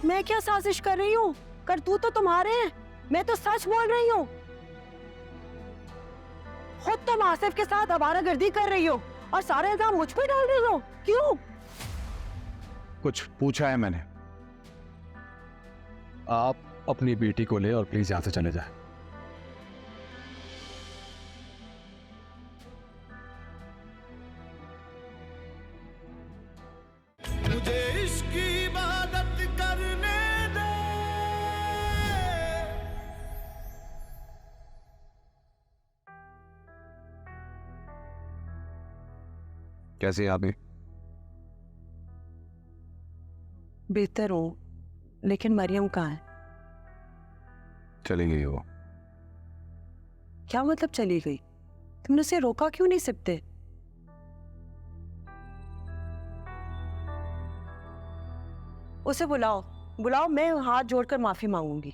मैं क्या साजिश कर रही हूँ? करतूत तो तुम्हारे हैं, मैं तो सच बोल रही हूँ। खुद तुम आसिफ के साथ आवारागर्दी कर रही हो और सारे इल्जाम मुझ पे डाल रही हो। क्यों? कुछ पूछा है मैंने? आप अपनी बेटी को ले और प्लीज यहां से चले जाए। मुझे इश्क की इबादत करने दे। कैसे आप? बेहतर हूँ, लेकिन मरियम कहाँ है? चली गई वो। क्या मतलब चली गई? तुमने उसे रोका क्यों नहीं सकते? उसे बुलाओ, बुलाओ, मैं हाथ जोड़कर माफी मांगूंगी।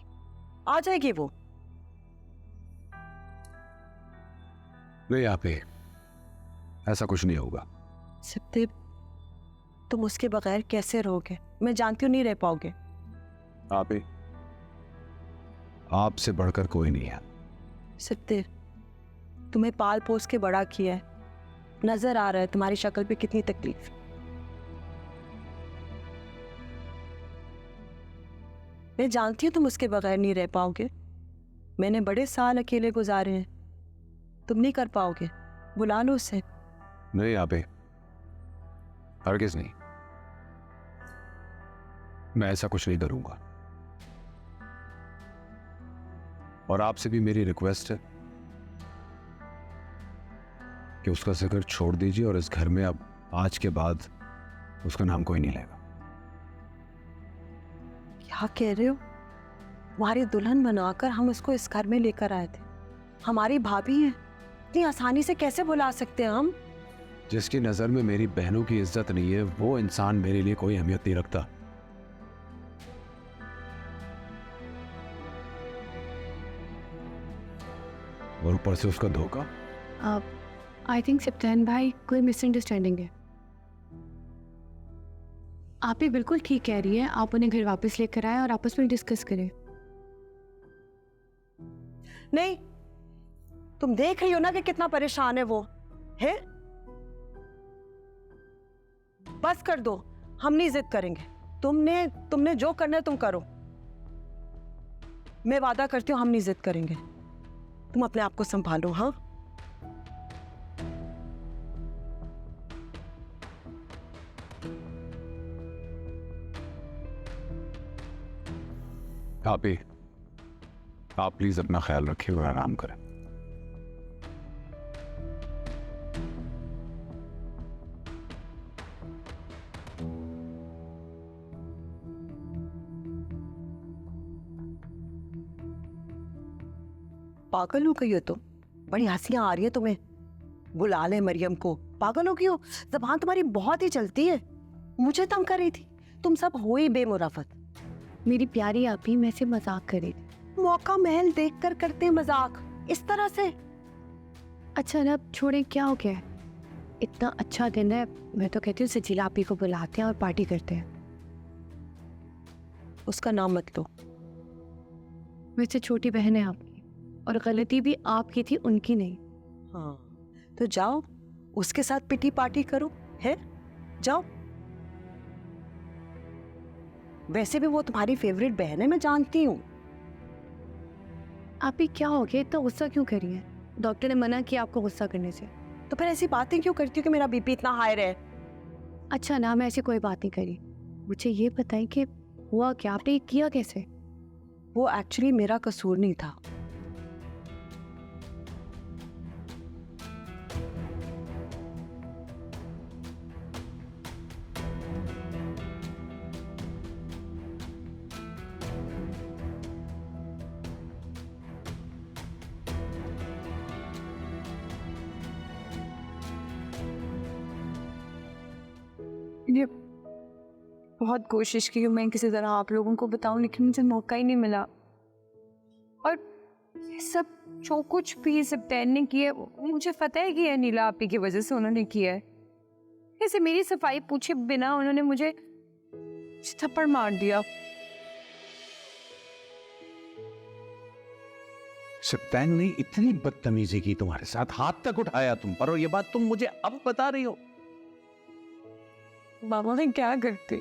आ जाएगी वो। नहीं आप ही, ऐसा कुछ नहीं होगा। सप्ते, तुम उसके बगैर कैसे रहोगे? मैं जानती हूँ नहीं रह पाओगे। आप ही, आपसे बढ़कर कोई नहीं है। सप्ते, तुम्हें पाल पोस के बड़ा किया है, नजर आ रहा है तुम्हारी शक्ल पे कितनी तकलीफ। मैं जानती हूँ तुम उसके बगैर नहीं रह पाओगे। मैंने बड़े साल अकेले गुजारे हैं, तुम नहीं कर पाओगे। बुला लो उसे। नहीं आप ही, हरगिज़ नहीं, मैं ऐसा कुछ नहीं करूंगा। और आपसे भी मेरी रिक्वेस्ट है कि उसका जिक्र छोड़ दीजिए और इस घर में अब आज के बाद उसका नाम कोई नहीं लेगा। क्या कह रहे हो? तुम्हारी दुल्हन बनाकर हम उसको इस घर में लेकर आए थे, हमारी भाभी है, इतनी आसानी से कैसे भुला सकते हैं हम? जिसकी नजर में मेरी बहनों की इज्जत नहीं है वो इंसान मेरे लिए कोई अहमियत नहीं रखता। और ऊपर से उसका धोखा। आई थिंक सप्तान भाई कोई मिसअंडरस्टैंडिंग है। आप भी बिल्कुल ठीक कह रही है, आप उन्हें घर वापस लेकर आए और आपस में डिस्कस करें। नहीं, तुम देख रही हो ना कि कितना परेशान है वो है। बस कर दो, हम नहीं जिद करेंगे। तुमने जो करना है तुम करो। मैं वादा करती हूँ हम नहीं जिद करेंगे। तुम अपने आप को संभालो। हाँ, आप ही, आप प्लीज अपना ख्याल रखिए और आराम करें। पागल हो गई हो तुम? बड़ी हंसियां आ रही है तुम्हें। बुला ले मरियम को। पागल हो गई हो? जबान तुम्हारी बहुत ही चलती है। मुझे तंग कर रही थी, तुम सब हो ही बेमुराफत। मेरी प्यारी आप ही, मैं से मजाक कर रही थी। मौका महल देखकर करते मजाक इस तरह से? अच्छा ना, अब छोड़े, क्या हो गया है? इतना अच्छा दिन है, मैं तो कहती हूँ सजीला आप ही को बुलाते हैं और पार्टी करते हैं। उसका नाम मत लो। वैसे छोटी बहन है आपकी और गलती भी आपकी थी, उनकी नहीं। हाँ, तो जाओ उसके साथ पिटी पार्टी करो, है? जाओ। वैसे भी वो तुम्हारी फेवरेट बहन है, मैं जानती हूँ। आप ही क्या हो गया, इतना गुस्सा क्यों कर रही है? डॉक्टर ने मना किया आपको गुस्सा करने से। तो फिर ऐसी बातें क्यों करती हो कि मेरा बीपी इतना हाई रहे? अच्छा ना, मैं ऐसी कोई बात नहीं करी। मुझे ये बताएं कि हुआ क्या, आपने ये किया कैसे? वो एक्चुअली मेरा कसूर नहीं था। ये बहुत कोशिश की मैं किसी तरह आप लोगों को बताऊं, लेकिन मुझे मौका ही नहीं मिला। और ये सब जो कुछ भी सप्तान ने किया, मुझे पता है कि नीला आपी की वजह से उन्होंने किया है। ऐसे मेरी सफाई पूछे बिना उन्होंने मुझे थप्पड़ मार दिया। सप्तान ने इतनी बदतमीजी की तुम्हारे साथ, हाथ तक उठाया तुम पर, और ये बात तुम मुझे अब बता रही हो? मामा मैं क्या करती?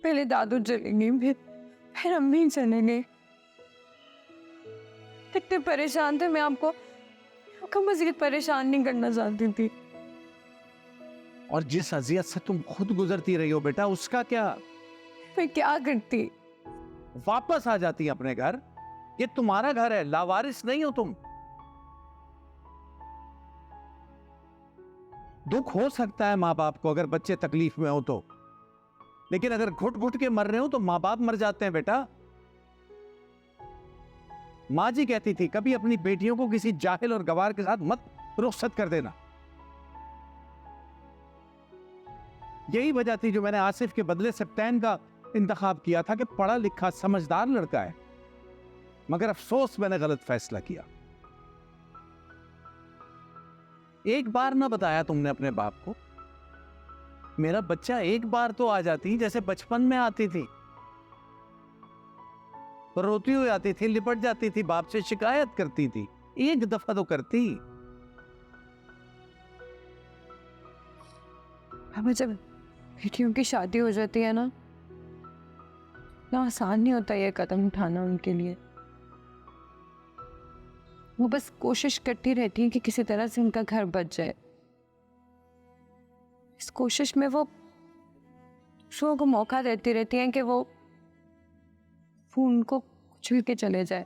पहले दादू चलेंगे, फिर अम्मी चलेंगे। कितने परेशान थे, मैं आपको मजीद परेशान नहीं करना चाहती थी। और जिस अजियत से तुम खुद गुजरती रही हो बेटा, उसका क्या? मैं क्या करती? वापस आ जाती अपने घर। ये तुम्हारा घर है, लावारिस नहीं हो तुम। दुख हो सकता है माँ बाप को अगर बच्चे तकलीफ में हो तो, लेकिन अगर घुट घुट के मर रहे हो तो माँ बाप मर जाते हैं बेटा। माँ जी कहती थी कभी अपनी बेटियों को किसी जाहिल और गवार के साथ मत रुखसत कर देना। यही वजह थी जो मैंने आसिफ के बदले सप्तान का इंतखाब किया था कि पढ़ा लिखा समझदार लड़का है, मगर अफसोस मैंने गलत फैसला किया। एक बार ना बताया तुमने अपने बाप को। मेरा बच्चा एक बार तो आ जाती जैसे बचपन में आती थी, रोती हुई आती थी, लिपट जाती थी, बाप से शिकायत करती थी, एक दफा तो करती। हमें जब बेटियों की शादी हो जाती है ना आसान नहीं होता ये कदम उठाना उनके लिए। वो बस कोशिश करती रहती है कि किसी तरह से उनका घर बच जाए। इस कोशिश में वो दूसरों को मौका देती रहती हैं कि वो उनको कुचल के चले जाए।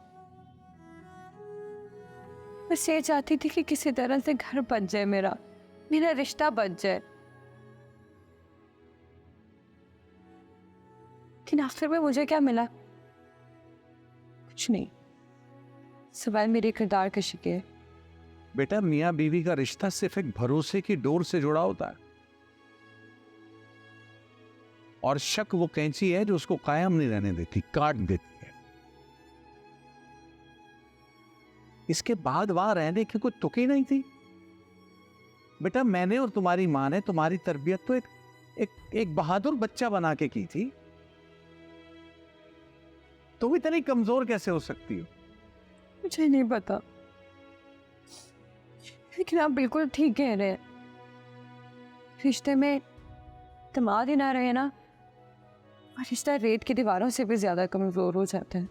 बस ये चाहती थी कि किसी तरह से घर बच जाए, मेरा रिश्ता बच जाए। लेकिन आखिर में मुझे क्या मिला? कुछ नहीं, सिवाय मेरे किरदार के शिके। बेटा मियां बीवी का रिश्ता सिर्फ एक भरोसे की डोर से जुड़ा होता है, और शक वो कैंची है जो उसको कायम नहीं रहने देती, काट देती है। इसके बाद वहां रहने की कोई तुक ही नहीं थी। बेटा मैंने और तुम्हारी मां ने तुम्हारी तरबियत तो एक बहादुर बच्चा बना के की थी। तुम इतनी कमजोर कैसे हो सकती हो? मुझे नहीं पता, लेकिन आप बिल्कुल ठीक कह रहे हैं। रिश्ते में दमाद ही ना रहे ना, रिश्ता रेत की दीवारों से भी ज्यादा कमजोर हो जाता है।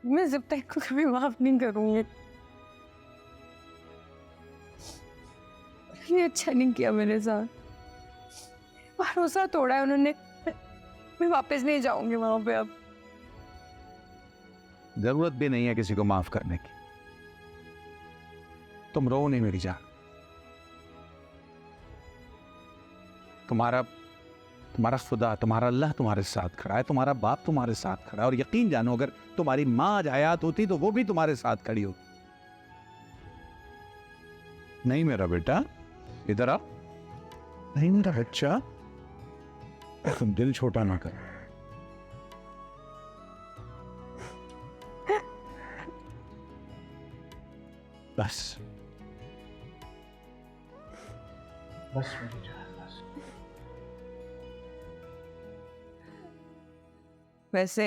मैं जब तक को कभी माफ नहीं करूंगी। ये अच्छा नहीं किया मेरे साथ, भरोसा तोड़ा है उन्होंने। मैं वापस नहीं जाऊंगी वहां पे अब। जरूरत भी नहीं है किसी को माफ करने की। तुम रो नहीं मेरी जान। तुम्हारा खुदा, तुम्हारा अल्लाह तुम्हारे साथ खड़ा है, तुम्हारा बाप तुम्हारे साथ खड़ा है, और यकीन जानो अगर तुम्हारी मां आज हयात होती तो वो भी तुम्हारे साथ खड़ी होती। नहीं मेरा बेटा, इधर आ। नहीं मेरा बच्चा, तुम दिल छोटा ना कर। बस बस मेरी जान, बस। वैसे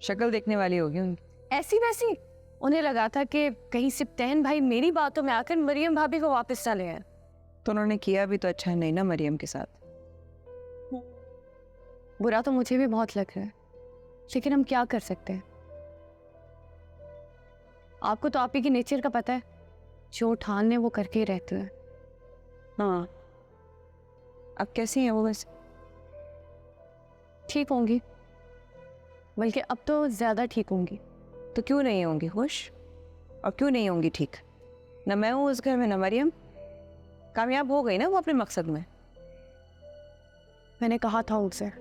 शक्ल देखने वाली होगी उनकी। ऐसी वैसी उन्हें लगा था कि कहीं सिप्तैन भाई मेरी बातों में आकर मरियम भाभी को वापस चले आए। तो उन्होंने किया भी तो अच्छा नहीं ना मरियम के साथ। बुरा तो मुझे भी बहुत लग रहा है, लेकिन हम क्या कर सकते हैं? आपको तो आप ही की नेचर का पता है, जो ठान है वो करके ही रहते हैं। हाँ, अब कैसी हैं वो? वैसे ठीक होंगी, बल्कि अब तो ज़्यादा ठीक होंगी। तो क्यों नहीं होंगी खुश, और क्यों नहीं होंगी ठीक? न मैं हूँ उस घर में, न मरियम। कामयाब हो गई ना वो अपने मकसद में। मैंने कहा था उनसे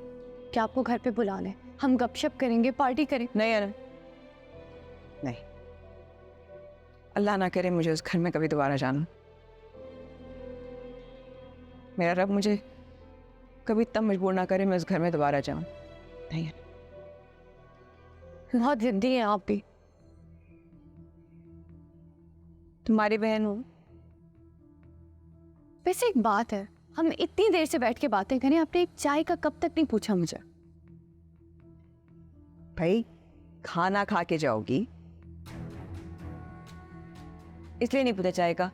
कि आपको घर पे बुला लें, हम गपशप करेंगे, पार्टी करें। नहीं अनन, नहीं, अल्लाह ना करे मुझे उस घर में कभी दोबारा जाना। मेरा रब मुझे कभी इतना मजबूर ना करे मैं उस घर में दोबारा जाऊं। नहीं अनन। बहुत जिद्दी हैं आप भी। तुम्हारी बहन हूं। वैसे एक बात है, हम इतनी देर से बैठ के बातें करें, आपने एक चाय का कप तक नहीं पूछा मुझे। भाई खाना खा के जाओगी इसलिए नहीं पता चाय का।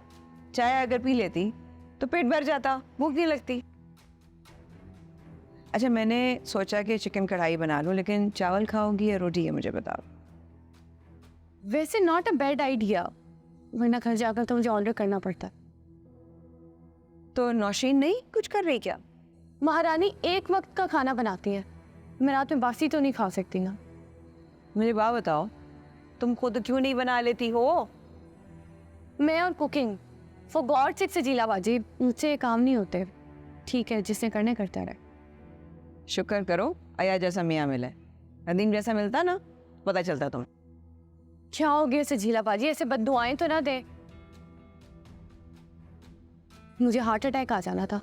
चाय अगर पी लेती तो पेट भर जाता, भूख नहीं लगती। अच्छा मैंने सोचा कि चिकन कढ़ाई बना लूं, लेकिन चावल खाओगी या रोटी है मुझे बताओ। वैसे नॉट अ बैड आइडिया, वरना घर जाकर तो मुझे ऑर्डर करना पड़ता। तो नौशीन नहीं कुछ कर रही क्या? महारानी एक वक्त का खाना बनाती है, मैं रात में बासी तो नहीं खा सकती ना। मुझे बात बताओ, तुम खुद क्यों नहीं बना लेती हो? मैं और कुकिंग फॉर गॉड सिक से जिला बाजी, मुझसे ये काम नहीं होते। ठीक है, जिसने करने करता रहे। शुक्र करो आया जैसा मियाँ मिला है, नदीम जैसा मिलता ना पता चलता तुम। क्या हो गया इसे झीला बाजी, ऐसे बद्दुआएं तो ना दे। मुझे हार्ट अटैक आ जाना था।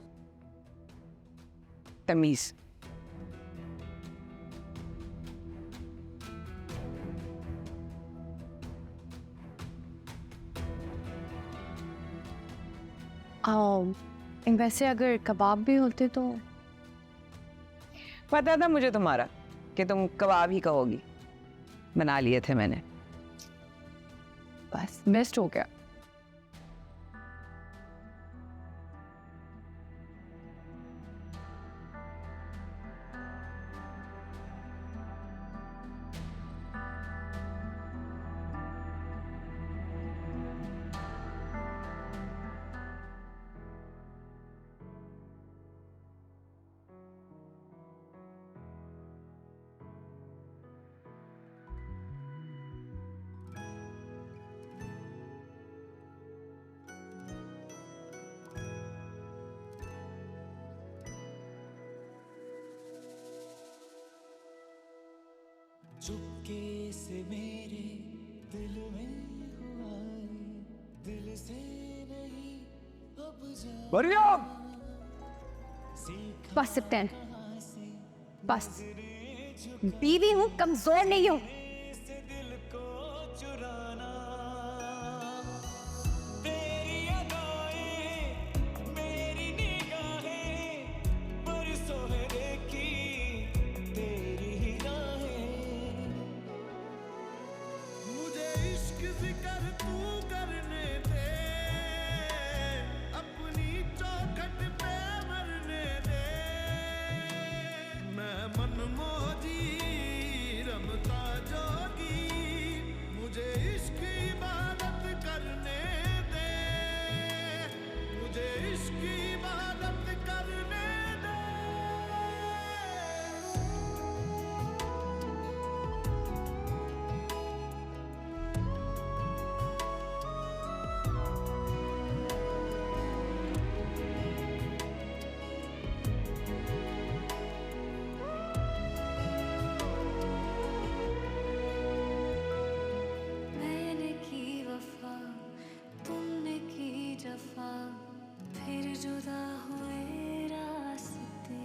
तमीज। वैसे अगर कबाब भी होते तो। पता था मुझे तुम्हारा कि तुम कबाब ही कहोगी, बना लिए थे मैंने। बस बेस्ट हो गया। चुपके से मेरे दिल में हुआ है, दिल से नहीं अब जा मरियम, बस सिप्टेन, बस। बीवी हूँ, कमजोर नहीं हूँ। से दिल को चुराना। तेरी अदाएं मेरी निगाहें बरसों है देखी तेरी ही राहें। मुझे इश्क जिक्र तू करने दे, अपनी चौखट पे मरने दे। मैं मनमौजी रमता जोगी, मुझे इश्क इबादत करने दे, मुझे इश्क इबादत करने दे। मैंने की वफा, तुमने की जफा, फिर जुदा हुए रास्ते।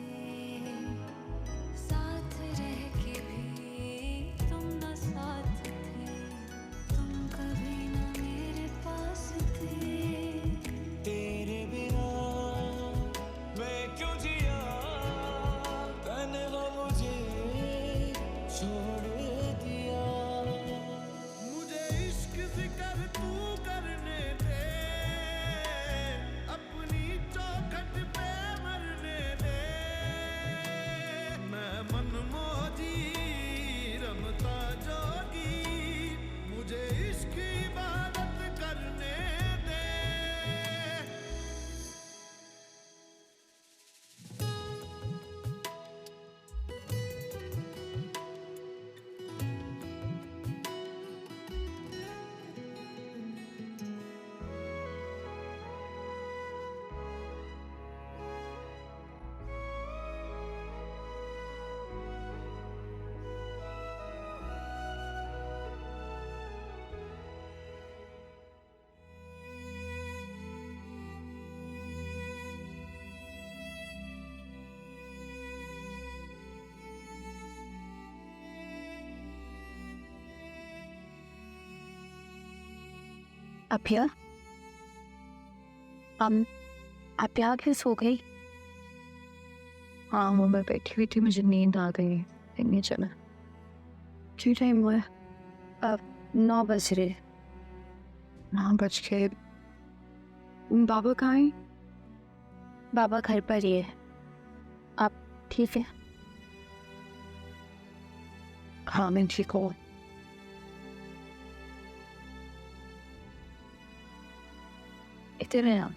साथ रह के भी तुम न साथ थे, तुम कभी न मेरे पास थे। तेरे बिना मैं क्यों जिया, तन्हा मुझे छोड़ दिया। मुझे इश्क जिक्र तू करने दे, अपनी चौखट पे मरने दे। मैं मनमौजी रमता जोगी, मुझे इश्क इबादत करने दे। अभिया, आप यहाँ किस हो गई? हाँ वो मैं बैठी हुई थी, मुझे नींद आ गई, नहीं चला। क्यों टाइम हुआ है? 9 बज रहे। 9 बज के। बाबा कहाँ है? बाबा घर पर ही है। आप ठीक है? हाँ मैं ठीक हूँ। इधर है आप।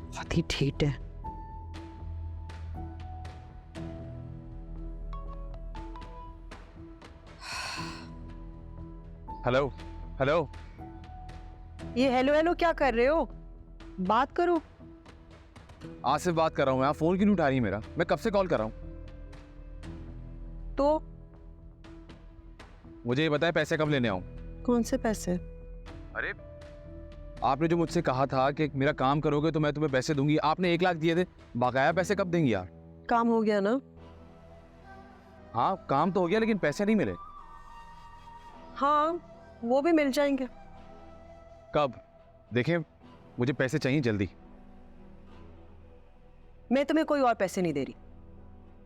बहुत ही ठीक है। Hello hello. ये हेलो हेलो क्या कर रहे हो? बात करो। आज से बात कर रहा हूँ मैं, आप फोन क्यों नहीं उठा रही है मेरा? मैं कब से कॉल कर रहा हूँ। तो मुझे ये बताए पैसे कब लेने आऊँ? कौन से पैसे? अरे आपने जो मुझसे कहा था कि मेरा काम करोगे तो मैं तुम्हें पैसे दूंगी, आपने 1 लाख दिए थे, बकाया पैसे कब देंगी यार? काम हो गया ना? हाँ काम तो हो गया लेकिन पैसे नहीं मिले। हाँ वो भी मिल जाएंगे। कब? देखें मुझे पैसे चाहिए जल्दी। मैं तुम्हें कोई और पैसे नहीं दे रही,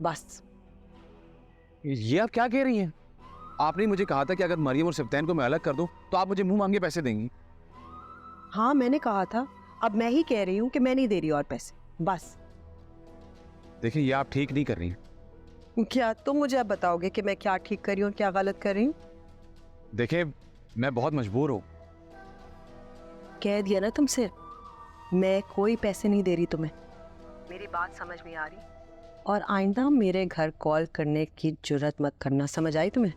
बस। ये आप क्या कह रही हैं? आपने मुझे कहा था कि अगर मरियम और सिफ्तैन को मैं अलग कर दूं तो आप मुझे मुंह मांगे पैसे देंगी। हाँ मैंने कहा था, अब मैं ही कह रही हूँ कि मैं नहीं दे रही और पैसे, बस। देखिए ये आप ठीक नहीं कर रही हैं। क्या तुम मुझे अब बताओगे कि मैं क्या ठीक कर रही हूँ और क्या गलत कर रही हूँ? देखिए मैं बहुत मजबूर हूँ। कह दिया ना तुमसे, मैं कोई पैसे नहीं दे रही तुम्हें। मेरी बात समझ में आ रही? और आइंदा मेरे घर कॉल करने की जुर्रत मत करना, समझ आई तुम्हें?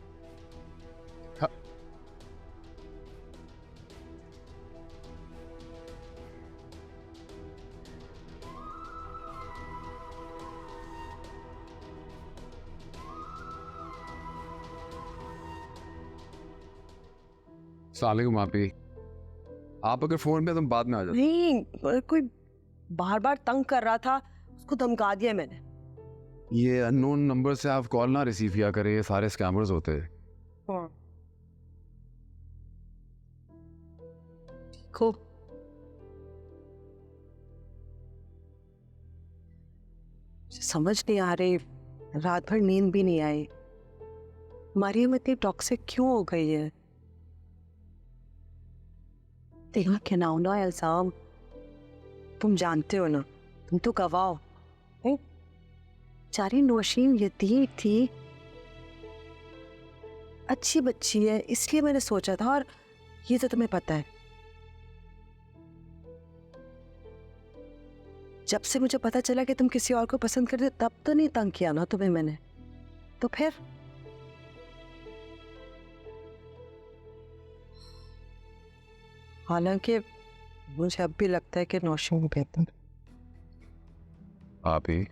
सलाम आपी, आप अगर फोन पे तुम बाद में आ जाओ। नहीं, पर कोई बार बार तंग कर रहा था, उसको धमका दिया मैंने। ये अननोन नंबर से आप कॉल ना रिसीव किया करें, ये सारे स्कैमर्स होते हैं। ठीक हो? समझ नहीं आ रही, रात भर नींद भी नहीं आई। मरियम इतनी टॉक्सिक क्यों हो गई है? देखा क्या ना हो ना इल्जाम, तुम जानते हो ना, तुम तो गवाह हो। बेचारी नौशीन यतीम थी, अच्छी बच्ची है, इसलिए मैंने सोचा था। और ये तो तुम्हें पता है, जब से मुझे पता चला कि तुम किसी और को पसंद करते हो, तब तो नहीं तंग किया ना तुम्हें मैंने, तो फिर? हालांकि मुझे अब भी लगता है कि नौशीन बेहतर। आप ही,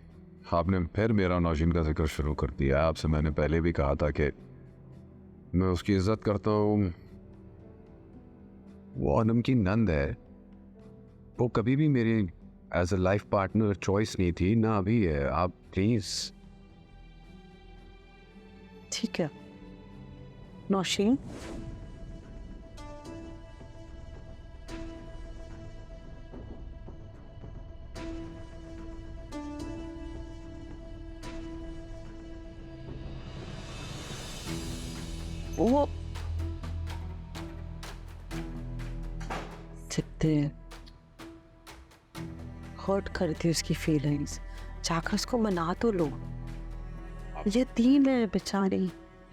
आपने फिर मेरा नौशीन का जिक्र शुरू कर दिया। आपसे मैंने पहले भी कहा था कि मैं उसकी इज्जत करता हूँ। वो अनम की नंद है, वो कभी भी मेरी as a life partner choice नहीं थी, ना अभी है। आप प्लीज। ठीक है नौशीन, वो जितने हर्ट करती उसकी फीलिंग्स, जाकर उसको मना तो लो। ये तीन है बेचारी।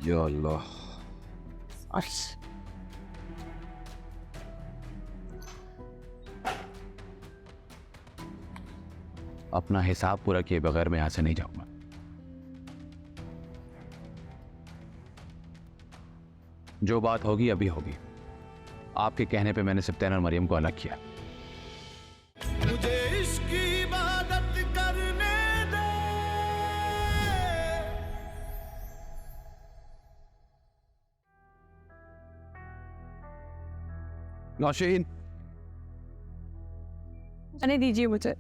या अल्लाह। और अपना हिसाब पूरा किए बगैर मैं यहाँ से नहीं जाऊंगा। जो बात होगी अभी होगी। आपके कहने पे मैंने सिप्तैन और मरियम को अलग किया। मुझे इश्क की इबादत करने दे। नौशीन, जाने दीजिए मुझे।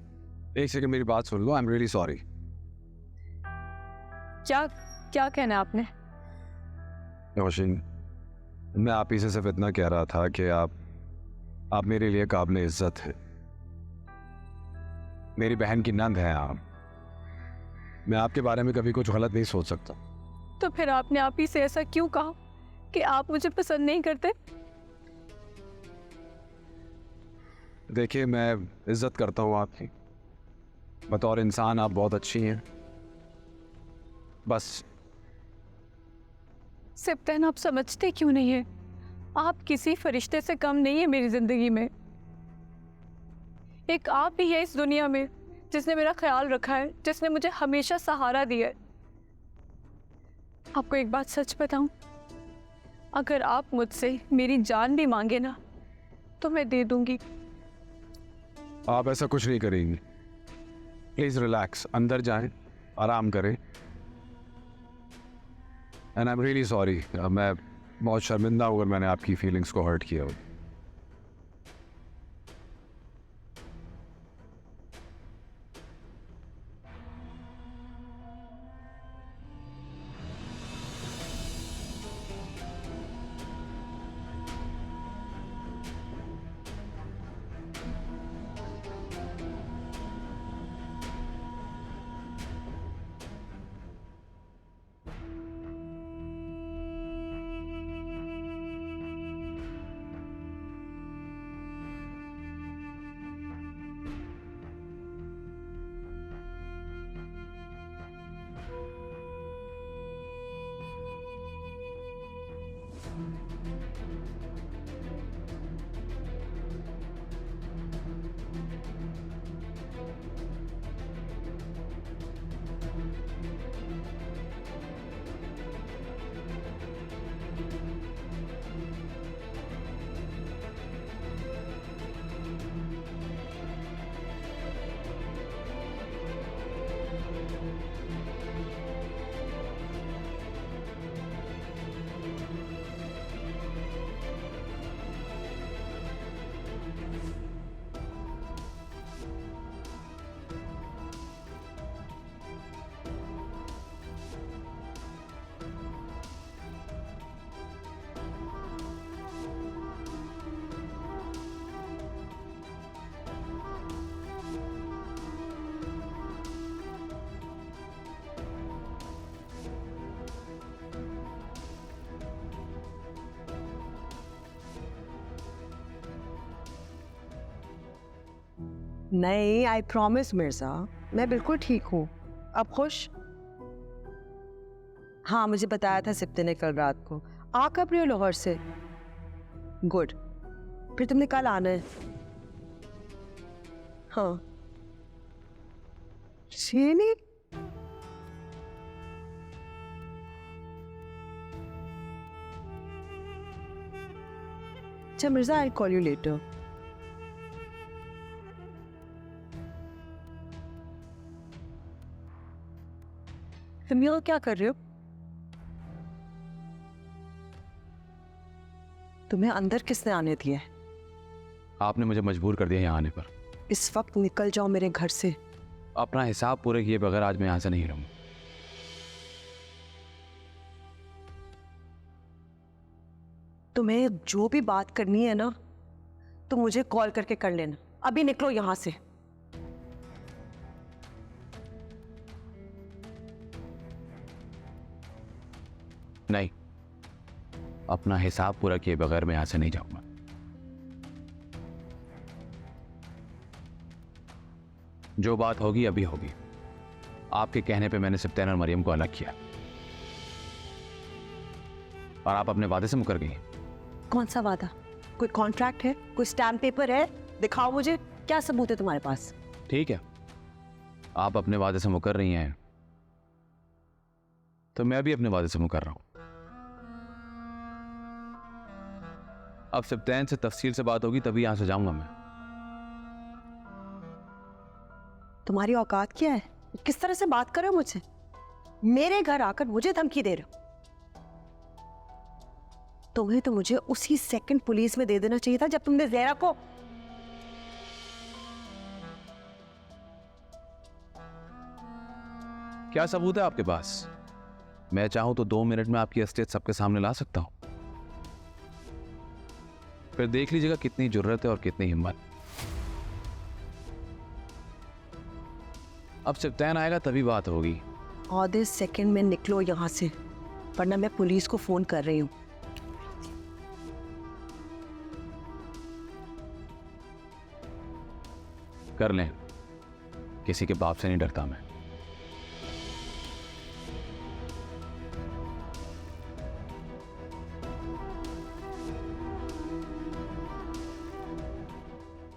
एक सेकंड मेरी बात सुन लो। I am really sorry. क्या क्या कहना है आपने? नौशीन, मैं आप ही से सिर्फ इतना कह रहा था कि आप मेरे लिए काबिल इज्जत है। मेरी बहन की नंद है आप। मैं आपके बारे में कभी कुछ गलत नहीं सोच सकता। तो फिर आपने आप ही से ऐसा क्यों कहा कि आप मुझे पसंद नहीं करते? देखिए, मैं इज्जत करता हूँ आपकी। बतौर इंसान आप बहुत अच्छी हैं। बस सिप्तैन, आप समझते क्यों नहीं है? आप किसी फरिश्ते से कम नहीं है मेरी जिंदगी में। एक आप ही है इस दुनिया में जिसने मेरा ख्याल रखा है, जिसने मुझे हमेशा सहारा दिया है। आपको एक बात सच बताऊं, अगर आप मुझसे मेरी जान भी मांगे ना तो मैं दे दूंगी। आप ऐसा कुछ नहीं करेंगी। प्लीज रिलैक्स, अंदर जाएं, आराम करें। And I am really sorry. मैं बहुत शर्मिंदा हूँ अगर मैंने आपकी फीलिंग्स को हर्ट किया हो। नहीं, आई प्रॉमिस मिर्जा, मैं बिल्कुल ठीक हूँ। अब खुश? हाँ, मुझे बताया था सिप्ते ने कल रात को। आ कब रही हो लाहौर से? गुड, फिर तुमने कल आना है। हाँ, नहीं। अच्छा Mirza, I call you later. तुम यहाँ क्या कर रहे हो? तुम्हें अंदर किसने आने दिया है? आपने मुझे मजबूर कर दिया यहाँ आने पर। इस वक्त निकल जाओ मेरे घर से। अपना हिसाब पूरे किए बगैर आज मैं यहाँ से नहीं रहूँगा। तुम्हें जो भी बात करनी है ना, तो मुझे कॉल करके कर लेना। अभी निकलो यहाँ से। नहीं, अपना हिसाब पूरा किए बगैर मैं यहाँ से नहीं जाऊंगा। जो बात होगी अभी होगी। आपके कहने पे मैंने सिप्तैन और मरियम को अलग किया और आप अपने वादे से मुकर गई। कौन सा वादा? कोई कॉन्ट्रैक्ट है? कोई स्टैम्प पेपर है? दिखाओ मुझे, क्या सबूत है तुम्हारे पास? ठीक है, आप अपने वादे से मुकर रही हैं तो मैं भी अपने वादे से मुकर रहा हूं। अब सब्तैन से तफसील से बात होगी तभी यहां से जाऊंगा मैं। तुम्हारी औकात क्या है? किस तरह से बात कर रहे हो मुझसे? मेरे घर आकर मुझे धमकी दे रहे हो? तुम्हें तो मुझे उसी सेकंड पुलिस में दे देना चाहिए था जब तुमने ज़हरा को। क्या सबूत है आपके पास? मैं चाहूं तो 2 मिनट में आपकी एस्टेट सबके सामने ला सकता हूं। फिर देख लीजिएगा कितनी जुर्रत है और कितनी हिम्मत। अब सब्तैन आएगा तभी बात होगी। आधे सेकंड में निकलो यहां से, वरना मैं पुलिस को फोन कर रही हूं। कर लें, किसी के बाप से नहीं डरता मैं।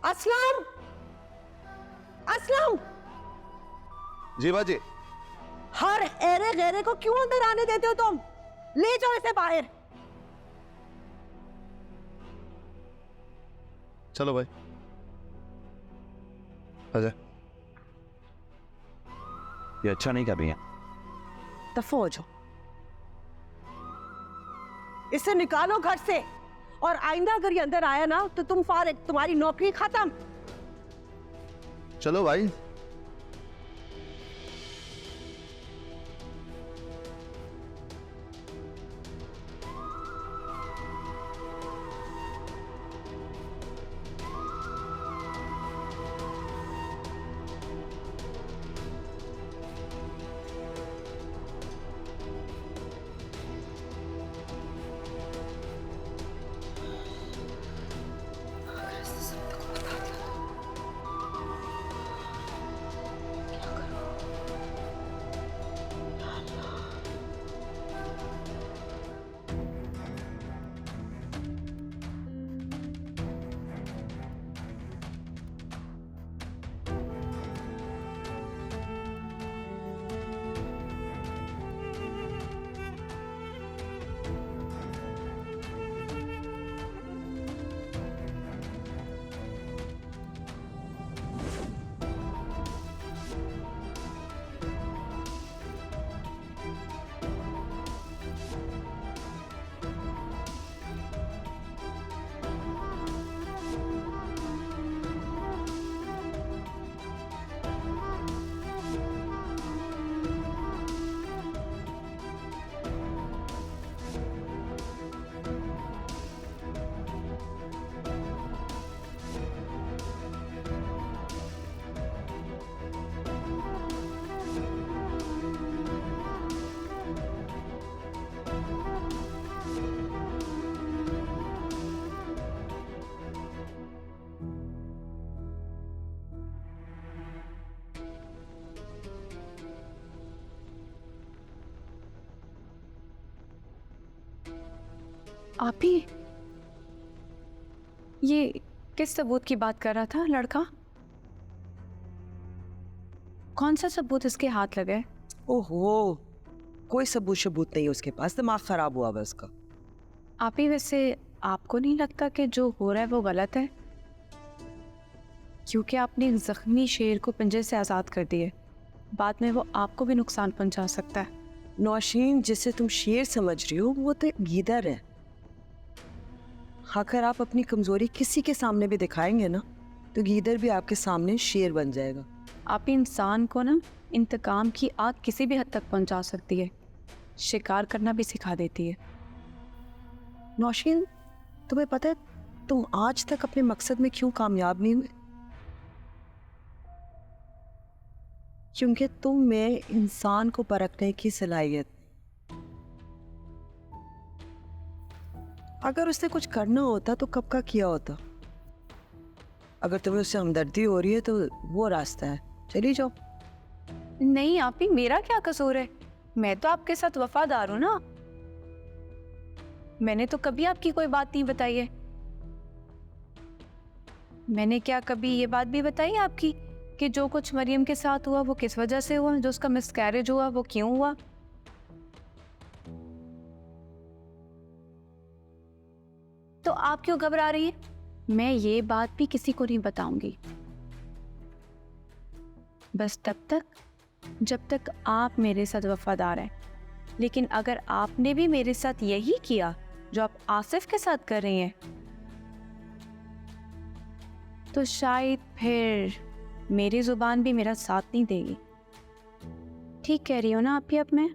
असलम, असलम, जी बाजी। हर एरे गैरे को क्यों अंदर आने देते हो तुम? ले जाओ इसे बाहर। चलो भाई, आजा। ये अच्छा नहीं कर रही है। दफा हो जाओ, इसे निकालो घर से, और आइंदा अगर ये अंदर आया ना तो तुम फारिग, तुम्हारी नौकरी खत्म। चलो भाई। आप ही ये किस सबूत की बात कर रहा था लड़का? कौन सा सबूत इसके हाथ लगे? ओहो, कोई सबूत नहीं है उसके पास, दिमाग खराब हुआ हुआ उसका। आप ही वैसे आपको नहीं लगता कि जो हो रहा है वो गलत है? क्योंकि आपने एक जख्मी शेर को पिंजरे से आज़ाद कर दिए, बाद में वो आपको भी नुकसान पहुंचा सकता है। नौशीन, जिसे तुम शेर समझ रही हो वो तो एक गीदड़ है। अगर आप अपनी कमजोरी किसी के सामने भी दिखाएंगे ना तो गीदड़ भी आपके सामने शेर बन जाएगा। आप ही इंसान को ना इंतकाम की आग किसी भी हद तक पहुंचा सकती है, शिकार करना भी सिखा देती है। नौशीन, तुम्हें पता है तुम आज तक अपने मकसद में क्यों कामयाब नहीं हुए? क्योंकि तुम में इंसान को परखने की सलाहियत। अगर उसने कुछ करना होता तो कब का किया होता। अगर तुम्हें उससे हमदर्दी हो रही है तो वो रास्ता है, चली जाओ। नहीं आप ही, मेरा क्या कसूर है? मैं तो आपके साथ वफादार हूं ना। मैंने तो कभी आपकी कोई बात नहीं बताई है। मैंने क्या कभी ये बात भी बताई आपकी कि जो कुछ मरियम के साथ हुआ वो किस वजह से हुआ, जो उसका मिसकैरेज हुआ वो क्यों हुआ। तो आप क्यों घबरा रही हैं? मैं ये बात भी किसी को नहीं बताऊंगी, बस तब तक जब तक आप मेरे साथ वफादार हैं। लेकिन अगर आपने भी मेरे साथ यही किया जो आप आसिफ के साथ कर रही हैं, तो शायद फिर मेरी जुबान भी मेरा साथ नहीं देगी। ठीक कह रही हो ना आप भी? अब मैं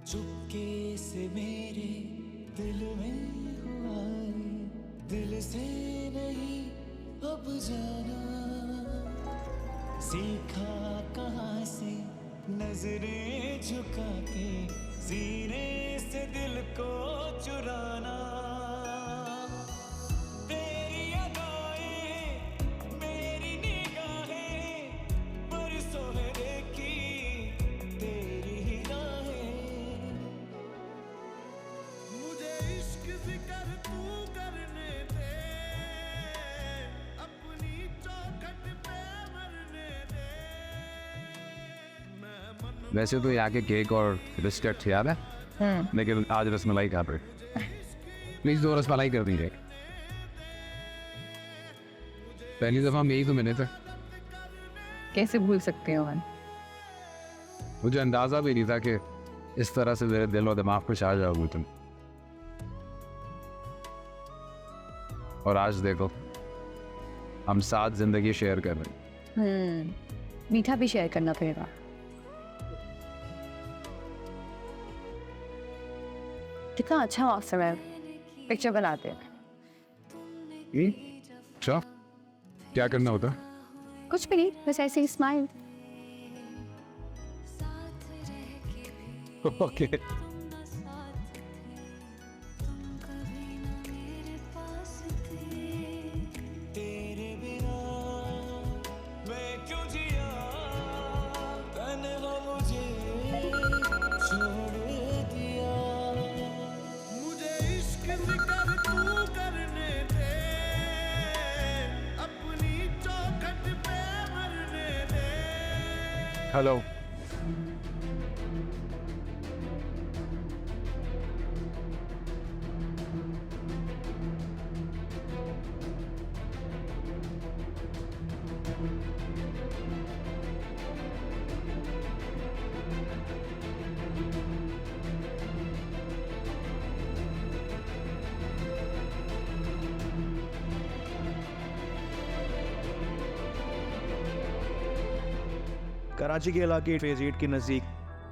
चुपके से मेरे दिल में हुआ है, दिल से नहीं अब जाना, सीखा कहाँ से नजरें झुका के सीने से दिल को चुराना। तेरी अदाएं, मेरी निगाहें, बरसों है देखी तेरी ही राहें। मुझे इश्क जिक्र तू करने दे, अपनी चौखट पे मरने दे। मैं मन वैसे तो यहाँ के केक और बिस्किट याद है, लेकिन आज रसमलाई खा पे। प्लीज 2 रसमलाई कर दीजिए। पहली दफा हम यही तो मिले थे। कैसे भूल सकते हो मन? मुझे अंदाजा भी नहीं था कि इस तरह से मेरे दिल और दिमाग पे छा जाओगे तुम। और आज देखो हम साथ जिंदगी शेयर कर रहे हैं। मीठा भी शेयर करना पड़ेगा। कितना अच्छा मौसम है, पिक्चर बनाते हैं। अच्छा, क्या करना होता? कुछ भी नहीं, बस ऐसे ही स्माइल। साथ रह के भी ओके। तुम न साथ थे, तुम कभी न मेरे पास थे। तेरे बिना मैं क्यों जिया, तन्हा मुझे छोड़ दिया। मुझे इश्क जिक्र तू करने दे, अपनी चौखट पे मरने दे। हेलो। कराची के इलाके फेज 8 के नज़दीक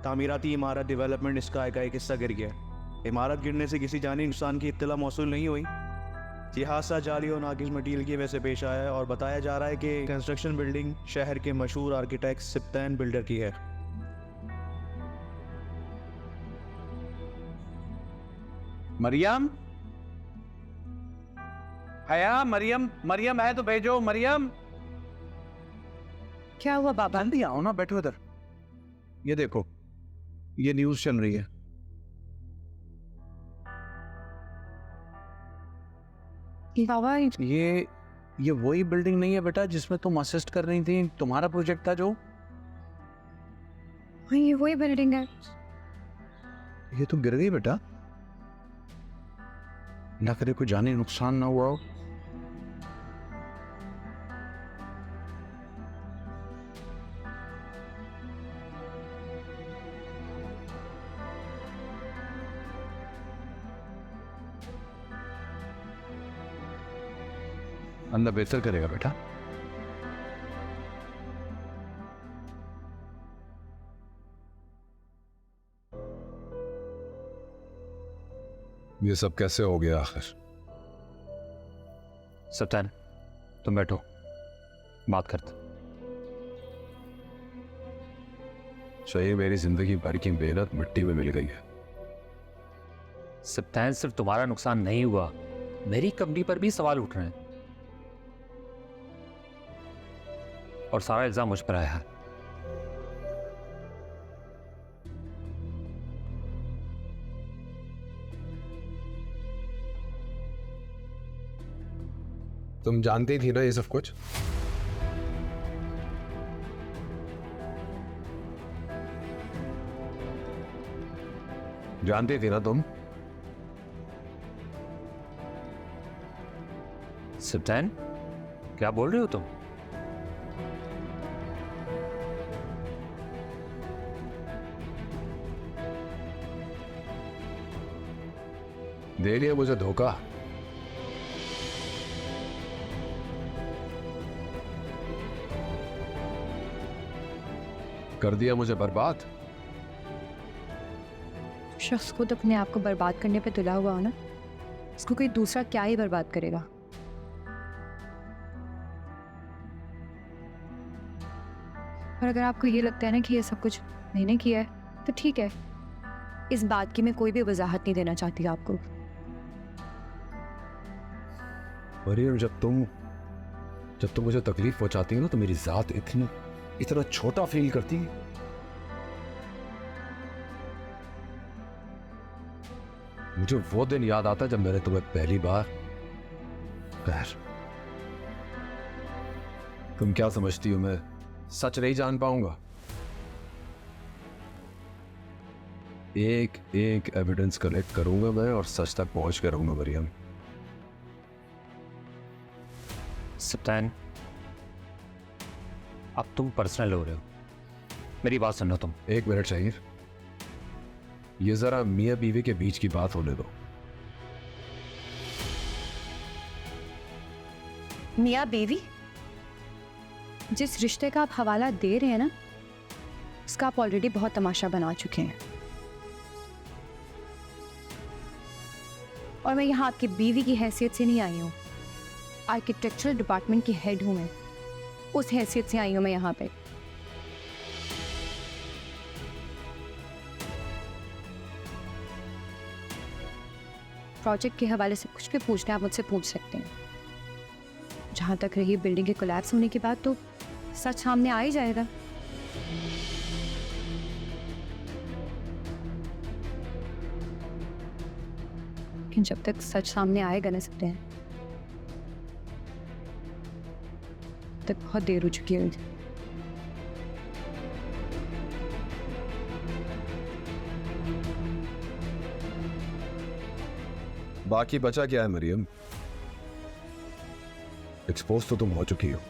तामीराती इमारत डेवलपमेंट स्काई का एक हिस्सा गिर गया। इमारत गिरने से किसी जानी नुकसान की इत्तला मौसूल नहीं हुई। ये हादसा जाली और नाकिस मटीरियल की वजह से पेश आया है और बताया जा रहा है कि कंस्ट्रक्शन बिल्डिंग शहर के मशहूर आर्किटेक्ट सिप्तान बिल्डर की है। मरियम, हया, मरियम, मरियम है तो भेजो। मरियम, क्या हुआ बाबा? जल्दी आओ ना, बैठो इधर। ये देखो, ये न्यूज़ चल रही है। बाबा ये वही बिल्डिंग नहीं है बेटा जिसमें तुम असिस्ट कर रही थी, तुम्हारा प्रोजेक्ट था जो। ये वही बिल्डिंग है। ये तो गिर गई बेटा। ना करे कोई जानी नुकसान ना हुआ हो। अंदर बेहतर करेगा बेटा। ये सब कैसे हो गया आखिर? सत्यान, तुम बैठो, बात करते। चाहिए मेरी जिंदगी भर की मेहनत मिट्टी में मिल गई है। सत्यान, सिर्फ तुम्हारा नुकसान नहीं हुआ, मेरी कंपनी पर भी सवाल उठ रहे हैं और सारा इल्जाम मुझ पर आया है। तुम जानती थी ना ये सब कुछ? जानती थी ना तुम? सत्यान, क्या बोल रहे हो तुम? दे लिया मुझे धोखा। कर दिया मुझे बर्बाद। शख्स खुद अपने आप को बर्बाद करने पे तुला हुआ हो ना, इसको कोई दूसरा क्या ही बर्बाद करेगा। और अगर आपको ये लगता है ना कि ये सब कुछ मैंने किया है तो ठीक है, इस बात की मैं कोई भी वजाहत नहीं देना चाहती आपको। मरियम, जब तुम मुझे तकलीफ पहुंचाती हो ना तो मेरी जात इतना छोटा फील करती है। मुझे वो दिन याद आता जब मैंने तुम्हें पहली बार खैर, तुम क्या समझती हो मैं सच नहीं जान पाऊंगा? एक एक एविडेंस कलेक्ट करूंगा मैं और सच तक पहुंच कर रहूंगा मरियम। सत्यान, अब तुम पर्सनल हो रहे हो, मेरी बात सुनो तुम। एक मिनट चाहिए, ये जरा मियां बीवी के बीच की बात होने दो। मियाँ बीवी, जिस रिश्ते का आप हवाला दे रहे हैं ना, उसका आप ऑलरेडी बहुत तमाशा बना चुके हैं। और मैं यहाँ आपकी बीवी की हैसियत से नहीं आई हूँ, आर्किटेक्चरल डिपार्टमेंट की हेड हूँ मैं, उस हैसियत से आई हूँ मैं यहाँ पे। प्रोजेक्ट के हवाले से कुछ भी पूछना आप मुझसे पूछ सकते हैं। जहाँ तक रही बिल्डिंग के कोलैप्स होने की बात, तो सच सामने आ ही जाएगा। लेकिन जब तक सच सामने आएगा ना सकते हैं, तक बहुत देर हो चुकी है। बाकी बचा क्या है मरियम? एक्सपोज तो तुम हो चुकी हो।